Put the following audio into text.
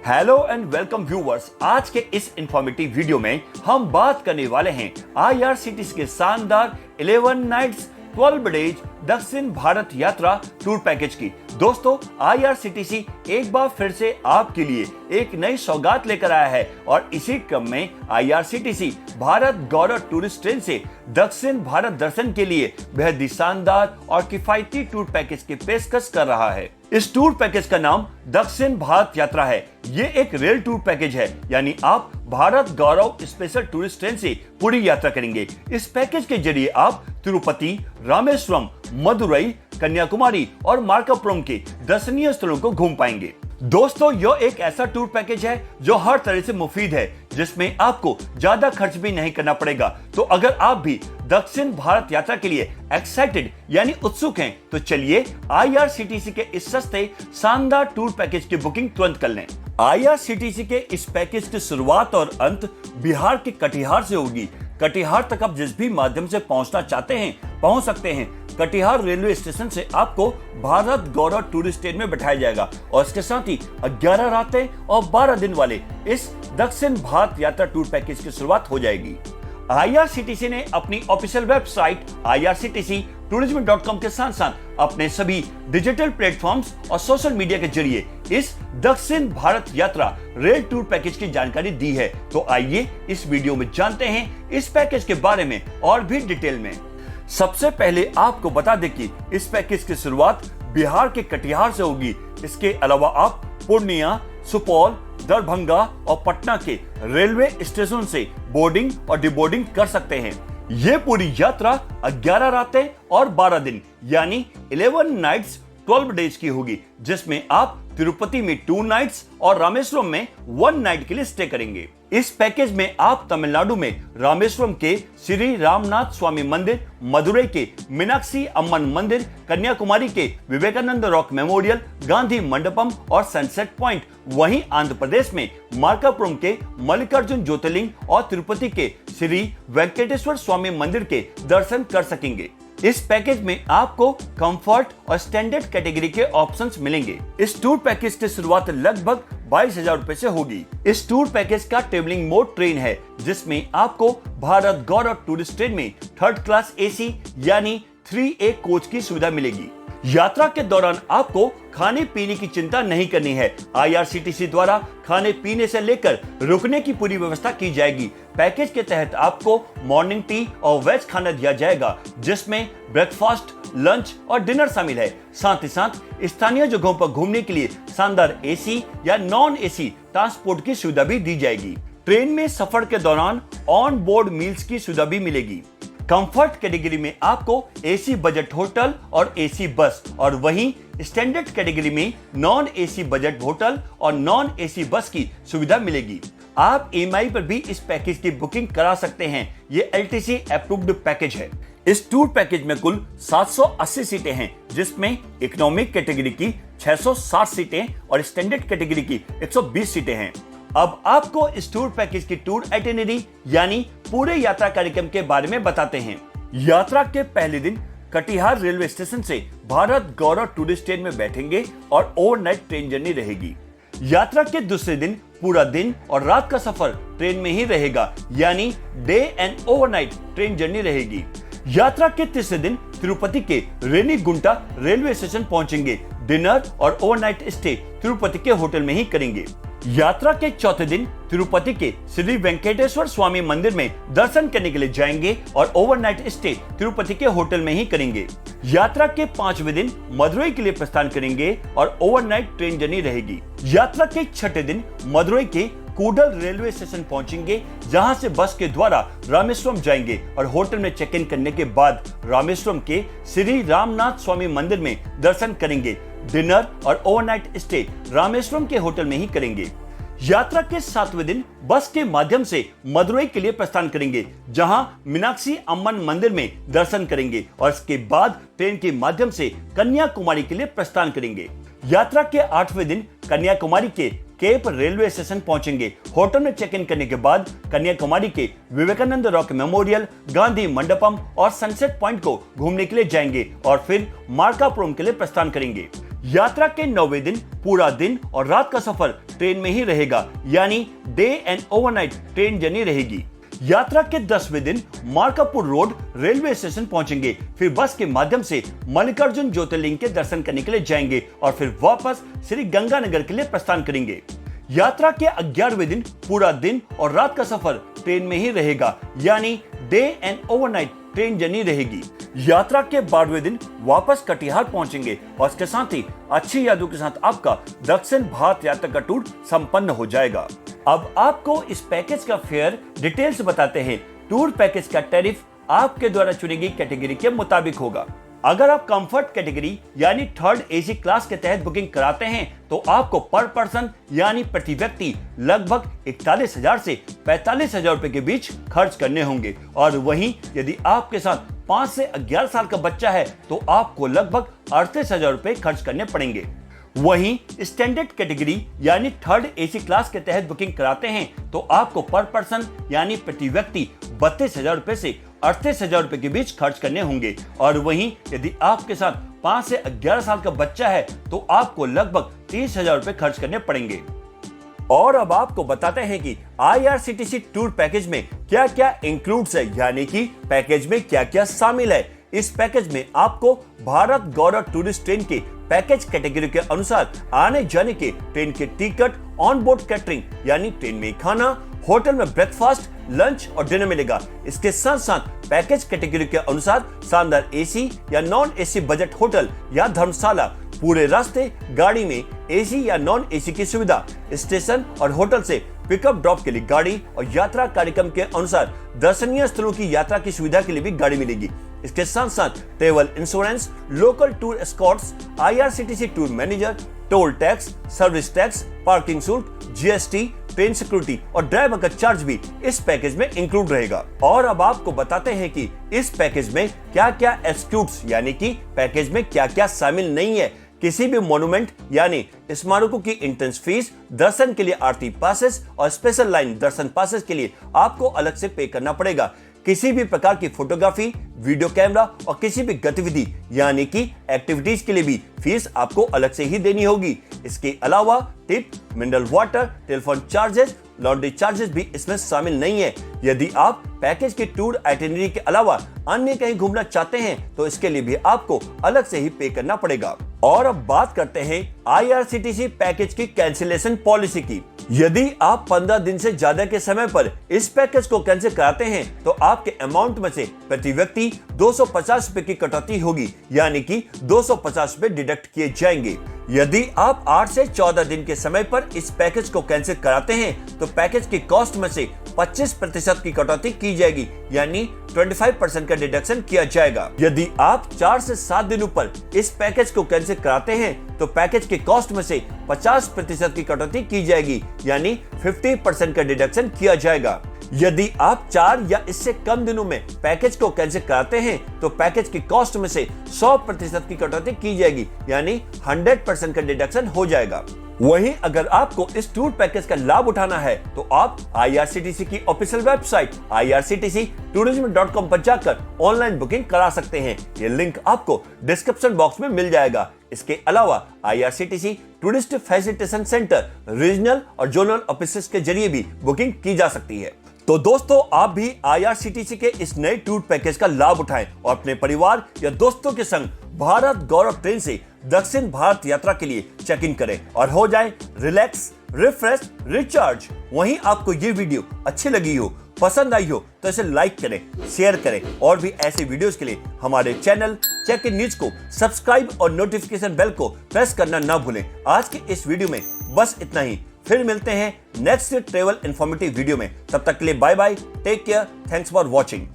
Hello and welcome viewers. आज के इस इंफॉर्मेटिव वीडियो में हम बात करने वाले हैं आईआरसीटीसी के शानदार 11 नाइट्स 12 डेज दक्षिण भारत यात्रा टूर पैकेज की। दोस्तों, आईआरसीटीसी एक बार फिर से आपके लिए एक नई सौगात लेकर आया है और इसी क्रम में आईआरसीटीसी भारत गौरव टूरिस्ट ट्रेन से दक्षिण भारत दर्शन के लिए बेहद ही शानदार और किफायती टूर पैकेज की पेशकश कर रहा है। इस टूर पैकेज का नाम दक्षिण भारत यात्रा है। ये एक रेल टूर पैकेज है, यानी आप भारत गौरव स्पेशल टूरिस्ट ट्रेन से पूरी यात्रा करेंगे। इस पैकेज के जरिए आप तिरुपति, रामेश्वरम, मदुरई, कन्याकुमारी और मार्कापुरम के दर्शनीय स्थलों को घूम पाएंगे। दोस्तों, यह एक ऐसा टूर पैकेज है जो हर तरह से मुफीद है, जिसमें आपको ज्यादा खर्च भी नहीं करना पड़ेगा। तो अगर आप भी दक्षिण भारत यात्रा के लिए एक्साइटेड यानी उत्सुक हैं, तो चलिए आईआरसीटीसी के इस सस्ते शानदार टूर पैकेज की बुकिंग तुरंत कर लें। आईआरसीटीसी के इस पैकेज की शुरुआत और अंत बिहार के कटिहार से होगी। कटिहार तक आप जिस भी माध्यम से पहुंचना चाहते हैं पहुंच सकते हैं। कटिहार रेलवे स्टेशन से आपको भारत गौरव टूरिस्ट ट्रेन में बैठाया जाएगा और इसके साथ ही 11 रातें और 12 दिन वाले इस दक्षिण भारत यात्रा टूर पैकेज की शुरुआत हो जाएगी। आईआरसीटीसी ने अपनी ऑफिशियल वेबसाइट irctctourism.com के साथ साथ अपने सभी डिजिटल प्लेटफॉर्म्स और सोशल मीडिया के जरिए इस दक्षिण भारत यात्रा रेल टूर पैकेज की जानकारी दी है। तो आइए इस वीडियो में जानते हैं इस पैकेज के बारे में और भी डिटेल में। सबसे पहले आपको बता दें कि इस पैकेज की शुरुआत बिहार के कटिहार से होगी। इसके अलावा आप पूर्णिया, सुपौल, दरभंगा और पटना के रेलवे स्टेशन से बोर्डिंग और डिबोर्डिंग कर सकते हैं। ये पूरी यात्रा 11 रातें और 12 दिन यानी 11 नाइट्स 12 डेज की होगी, जिसमें आप तिरुपति में 2 नाइट्स और रामेश्वरम में 1 नाइट के लिए स्टे करेंगे। इस पैकेज में आप तमिलनाडु में रामेश्वरम के श्री रामनाथ स्वामी मंदिर, मदुरई के मीनाक्षी अम्मन मंदिर, कन्याकुमारी के विवेकानंद रॉक मेमोरियल, गांधी मंडपम और सनसेट पॉइंट, वहीं आंध्र प्रदेश में मार्कापुरम के मल्लिकार्जुन ज्योतिर्लिंग और तिरुपति के श्री वेंकटेश्वर स्वामी मंदिर के दर्शन कर सकेंगे। इस पैकेज में आपको कंफर्ट और स्टैंडर्ड कैटेगरी के ऑप्शंस मिलेंगे। इस टूर पैकेज की शुरुआत लगभग 22,000 रुपए से होगी। इस टूर पैकेज का ट्रेवलिंग मोड ट्रेन है, जिसमें आपको भारत गौरव टूरिस्ट ट्रेन में 3rd क्लास एसी यानी 3A कोच की सुविधा मिलेगी। यात्रा के दौरान आपको खाने पीने की चिंता नहीं करनी है। आईआरसीटीसी द्वारा खाने पीने से लेकर रुकने की पूरी व्यवस्था की जाएगी। पैकेज के तहत आपको मॉर्निंग टी और वेज खाना दिया जाएगा, जिसमें ब्रेकफास्ट, लंच और डिनर शामिल है। साथ ही साथ स्थानीय जगहों पर घूमने के लिए शानदार एसी या नॉन एसी ट्रांसपोर्ट की सुविधा भी दी जाएगी। ट्रेन में सफर के दौरान ऑन बोर्ड मील्स की सुविधा भी मिलेगी। कंफर्ट कैटेगरी में आपको एसी बजट होटल और एसी बस, और वहीं स्टैंडर्ड कैटेगरी में नॉन एसी बजट होटल और नॉन एसी बस की सुविधा मिलेगी। आप ईएमआई पर भी इस पैकेज की बुकिंग करा सकते हैं। ये एलटीसी अप्रूव्ड पैकेज है। इस टूर पैकेज में कुल 780 सीटें हैं, जिसमें इकोनॉमिक कैटेगरी की 660 सीटें और स्टैंडर्ड कैटेगरी की 120 सीटें हैं। अब आपको इस टूर पैकेज की टूर आइटिनरी यानी पूरे यात्रा कार्यक्रम के बारे में बताते हैं। यात्रा के पहले दिन कटिहार रेलवे स्टेशन से भारत गौरव टूरिस्ट ट्रेन में बैठेंगे और ओवरनाइट ट्रेन जर्नी रहेगी। यात्रा के दूसरे दिन पूरा दिन और रात का सफर ट्रेन में ही रहेगा, यानी day and overnight train journey रहेगी। यात्रा के तीसरे दिन तिरुपति के रेनीगुंटा रेलवे स्टेशन पहुंचेंगे। डिनर और ओवरनाइट स्टे तिरुपति के होटल में ही करेंगे। यात्रा के चौथे दिन तिरुपति के श्री वेंकटेश्वर स्वामी मंदिर में दर्शन करने के लिए जाएंगे और ओवरनाइट स्टे तिरुपति के होटल में ही करेंगे। यात्रा के 5वें दिन मदुरई के लिए प्रस्थान करेंगे और ओवरनाइट ट्रेन जर्नी रहेगी। यात्रा के 6ठे दिन मदुरई के कूडल रेलवे स्टेशन पहुंचेंगे, जहां से बस के द्वारा रामेश्वरम जाएंगे और होटल में चेक इन करने के बाद रामेश्वरम के श्री रामनाथ स्वामी मंदिर में दर्शन करेंगे। डिनर और ओवरनाइट स्टे रामेश्वरम के होटल में ही करेंगे। यात्रा के 7वें दिन बस के माध्यम से मदुरई के लिए प्रस्थान करेंगे, जहां मीनाक्षी अम्मन मंदिर में दर्शन करेंगे और इसके बाद ट्रेन के माध्यम से कन्याकुमारी के लिए प्रस्थान करेंगे। यात्रा के 8वें दिन कन्याकुमारी के केप रेलवे स्टेशन पहुंचेंगे। होटल में चेक इन करने के बाद कन्याकुमारी के विवेकानंद रॉक मेमोरियल, गांधी मंडपम और सनसेट पॉइंट को घूमने के लिए जाएंगे और फिर मार्कापुरम के लिए प्रस्थान करेंगे। यात्रा के 9वें दिन पूरा दिन और रात का सफर ट्रेन में ही रहेगा, यानी day and overnight train journey रहेगी। यात्रा के 10वें दिन मार्कापुर रोड रेलवे स्टेशन पहुंचेंगे, फिर बस के माध्यम से मल्लिकार्जुन ज्योतिर्लिंग के दर्शन करने के लिए जाएंगे और फिर वापस श्री गंगानगर के लिए प्रस्थान करेंगे। यात्रा के 11वें दिन पूरा दिन और रात का सफर ट्रेन में ही रहेगा, यानी day and overnight train journey रहेगी। यात्रा के 12वें दिन वापस कटिहार पहुंचेंगे और इसके साथ ही अच्छी यादों के साथ आपका दक्षिण भारत यात्रा का टूर संपन्न हो जाएगा। अब आपको इस पैकेज का फेयर डिटेल्स बताते हैं। टूर पैकेज का टैरिफ आपके द्वारा चुनी गई कैटेगरी के मुताबिक होगा। अगर आप कंफर्ट कैटेगरी यानी थर्ड एसी क्लास के तहत बुकिंग कराते हैं तो आपको पर पर्सन यानी प्रति व्यक्ति लगभग 41,000 से 45,000 रुपए के बीच खर्च करने होंगे, और वहीं यदि आपके साथ 5 से 11 साल का बच्चा है तो आपको लगभग 38,000 रुपए खर्च करने पड़ेंगे। वहीं स्टैंडर्ड कैटेगरी यानी थर्ड एसी क्लास के तहत बुकिंग कराते हैं तो आपको पर पर्सन यानी प्रति व्यक्ति 32,000 रुपए से 38,000 रुपए के बीच खर्च करने होंगे, और वहीं यदि आपके साथ 5 से 11 साल का बच्चा है तो आपको लगभग 30,000 रुपए खर्च करने पड़ेंगे। और अब आपको बताते हैं कि IRCTC टूर पैकेज में क्या क्या इंक्लूड्स है, यानी कि पैकेज में क्या क्या शामिल है। इस पैकेज में आपको भारत गौरव टूरिस्ट ट्रेन के पैकेज कैटेगरी के अनुसार आने जाने के ट्रेन के टिकट, ऑन बोर्ड कैटरिंग यानी ट्रेन में खाना, होटल में ब्रेकफास्ट, लंच और डिनर मिलेगा। इसके साथ साथ पैकेज कैटेगरी के अनुसार शानदार एसी या नॉन एसी बजट होटल या धर्मशाला, पूरे रास्ते गाड़ी में एसी या नॉन एसी की सुविधा, स्टेशन और होटल से पिकअप ड्रॉप के लिए गाड़ी, और यात्रा कार्यक्रम के अनुसार दर्शनीय स्थलों की यात्रा की सुविधा के लिए भी गाड़ी मिलेगी। इसके साथ साथ travel insurance, local tour Escorts, IRCTC tour manager, toll tax, service tax, parking शुल्क, GST, ट्रेन सिक्योरिटी और ड्राइवर का चार्ज भी इस पैकेज में इंक्लूड रहेगा। और अब आपको बताते हैं कि इस पैकेज में क्या क्या एक्सक्लूड्स यानी कि पैकेज में क्या क्या शामिल नहीं है। किसी भी मोन्यूमेंट यानी स्मारकों की एंट्रेंस फीस, दर्शन के लिए आरती पासेस और स्पेशल लाइन दर्शन पासेस के लिए आपको अलग से पे करना पड़ेगा। किसी भी प्रकार की फोटोग्राफी, वीडियो कैमरा और किसी भी गतिविधि यानी कि एक्टिविटीज के लिए भी फीस आपको अलग से ही देनी होगी। इसके अलावा tip, mineral water, telephone charges, laundry charges भी इसमें शामिल नहीं है। यदि आप पैकेज के टूर आइटिनरी के अलावा अन्य कहीं घूमना चाहते हैं तो इसके लिए भी आपको अलग से ही पे करना पड़ेगा। और अब बात करते हैं IRCTC पैकेज की कैंसिलेशन पॉलिसी की। यदि आप 15 दिन से ज्यादा के समय पर इस पैकेज को कैंसिल कराते हैं तो आपके अमाउंट में से प्रति व्यक्ति 250 रुपए की कटौती होगी, यानी कि 250 रुपए डिडक्ट किए जाएंगे। यदि आप 8 से 14 दिन के समय पर इस पैकेज को कैंसिल कराते हैं तो पैकेज की कॉस्ट में से 25% की कटौती की जाएगी, यानी 25% का डिडक्शन किया जाएगा। यदि आप 4 से 7 दिनों पर इस पैकेज को कैंसिल कराते हैं तो पैकेज की कॉस्ट में से 50% की कटौती की जाएगी, यानी 50% का डिडक्शन किया जाएगा। यदि आप 4 या इससे कम दिनों में पैकेज को कैंसिल कराते हैं तो पैकेज की कॉस्ट में से 100% की कटौती की जाएगी, यानी 100% का डिडक्शन हो जाएगा। वहीं अगर आपको इस टूर पैकेज का लाभ उठाना है तो आप IRCTC की ऑफिशियल वेबसाइट irctctourism.com पर जाकर ऑनलाइन बुकिंग करा सकते हैं। ये लिंक आपको डिस्क्रिप्शन बॉक्स में मिल जाएगा। इसके अलावा IRCTC tourist facilitation centre, regional और जोनल ऑफिसेस के जरिए भी बुकिंग की जा सकती है। तो दोस्तों, आप भी IRCTC के इस नए टूर पैकेज का लाभ उठाएं और अपने परिवार या दोस्तों के संग भारत गौरव ट्रेन से दक्षिण भारत यात्रा के लिए चेक इन करें और हो जाएं रिलैक्स, रिफ्रेश, रिचार्ज। वहीं आपको ये वीडियो अच्छी लगी हो, पसंद आई हो तो इसे लाइक करें, शेयर करें और भी ऐसे वीडियोस के लिए हमारे चैनल चेक इन न्यूज को सब्सक्राइब और नोटिफिकेशन बेल को प्रेस करना ना भूलें। आज के इस वीडियो में बस इतना ही। फिर मिलते हैं नेक्स्ट ट्रेवल इंफॉर्मेटिव वीडियो में। तब तक के लिए bye bye, take care, thanks for watching.